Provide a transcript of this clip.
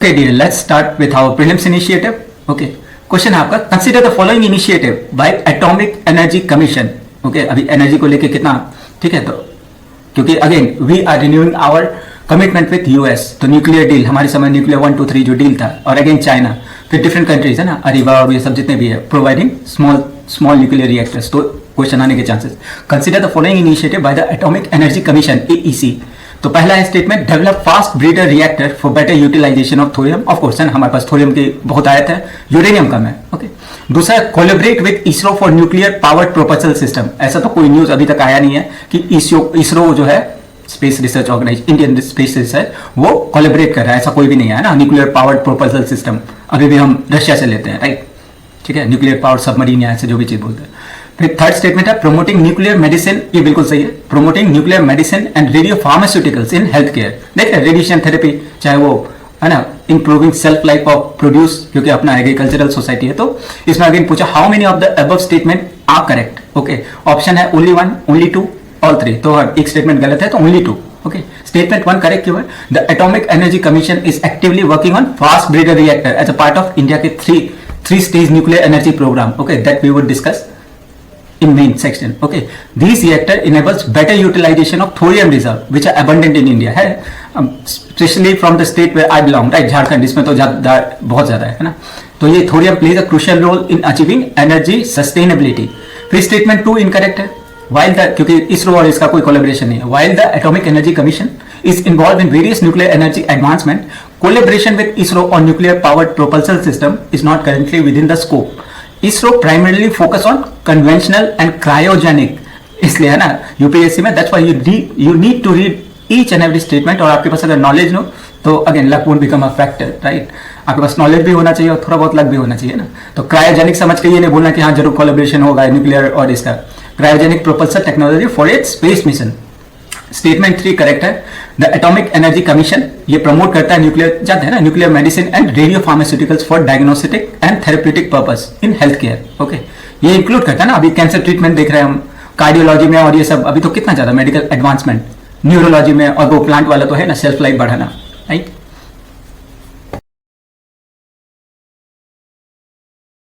Okay, dear. Let's start with our prelims initiative. Okay. Question है आपका, consider the following initiative by atomic energy commission. Okay, अभी energy को लेके कितना, ठीक है, तो क्योंकि again we are renewing our commitment with US, तो न्यूक्लियर डील हमारे समय न्यूक्लियर 1 2 3 जो डील था, और अगेन चाइना, फिर डिफरेंट कंट्रीज है ना, अरीवा और ये सब जितने भी है, प्रोवाइडिंग स्मॉल न्यूक्लियर रिएक्टर्स. तो क्वेश्चन आने के chances. Consider the following initiative by the atomic energy commission AEC. तो पहला है statement, develop fast breeder reactor for better utilisation of thorium. Of course है ना, हमारे पास थोरियम की बहुत आयत है, यूरेनियम कम है. ओके. दूसरा, collaborate with ISRO for nuclear powered propulsion system. ऐसा तो कोई न्यूज अभी तक आया नहीं है कि इसरो जो है space research organisation, Indian space research, वो कोलैबोरेट कर रहा है, ऐसा कोई भी नहीं है ना. न्यूक्लियर पावर्ड प्रोपल्सन सिस्टम अभी भी हम रशिया से लेते हैं, राइट, ठीक है, न्यूक्लियर पावर्ड सबमरीन या ऐसे जो भी चीज बोलते हैं. फिर थर्ड स्टेटमेंट है, प्रोमोटिंग न्यूक्लियर मेडिसिन. ये बिल्कुल सही है, promoting nuclear medicine and radio pharmaceuticals in health care. देखते हैं रेडिएशन थेरेपी, चाहे वो है ना, improving shelf life of produce, क्योंकि अपना एग्रीकल्चरल सोसाइटी है. तो इसमें अगेन पूछा, how many of the above statement are correct. Okay, option है ओनली 1, ओनली 2, ऑल 3. तो एक स्टेटमेंट गलत है, तो ओनली 2. ओके, स्टेटमेंट 1 करेक्ट क्यों है? The atomic energy commission is actively working on fast breeder reactor as a part of India के three stage nuclear energy programme. Okay, that we would discuss in main section. Okay, these reactor enables better utilization of thorium reserve which are abundant in India है, especially from the state where I belong, right, Jharkhand. इसमें तो बहुत ज्यादा है ना. तो ये thorium plays a crucial role in achieving energy sustainability. फिर statement 2 incorrect है, while the, क्योंकि इसरो और इसका कोई कोलेबोरेशन नहीं है. While the Atomic Energy Commission is involved in various nuclear energy advancement, collaboration with ISRO on nuclear powered propulsion system is not currently within the scope. ISRO primarily focus on conventional and cryogenic, इसलिए है ना यूपीएससी में. That's why you need to read each and every statement. और आपके पास अगर knowledge हो तो again luck won't become a factor, right. आपके पास नॉलेज भी होना चाहिए और थोड़ा बहुत लक भी होना चाहिए ना. तो क्रायोजेनिक समझ के ये नहीं बोलना कि हाँ जरूर कोलैबोरेशन होगा न्यूक्लियर और इसका. Cryogenic propulsion technology for its space mission. Statement 3 correct है. द एटॉमिक एनर्जी कमीशन ये प्रमोट करता है न्यूक्लियर, जानते हैं ना, nuclear medicine and radio pharmaceuticals for diagnostic and therapeutic purpose in health care. Okay, ये इंक्लूड करता है ना, अभी कैंसर ट्रीटमेंट देख रहे हैं हम, कार्डियोलॉजी में, और ये सब अभी तो कितना ज्यादा मेडिकल एडवांसमेंट, न्यूरोलॉजी में, और वो प्लांट वाला तो है ना, सेल्फ लाइफ बढ़ाना, राइट.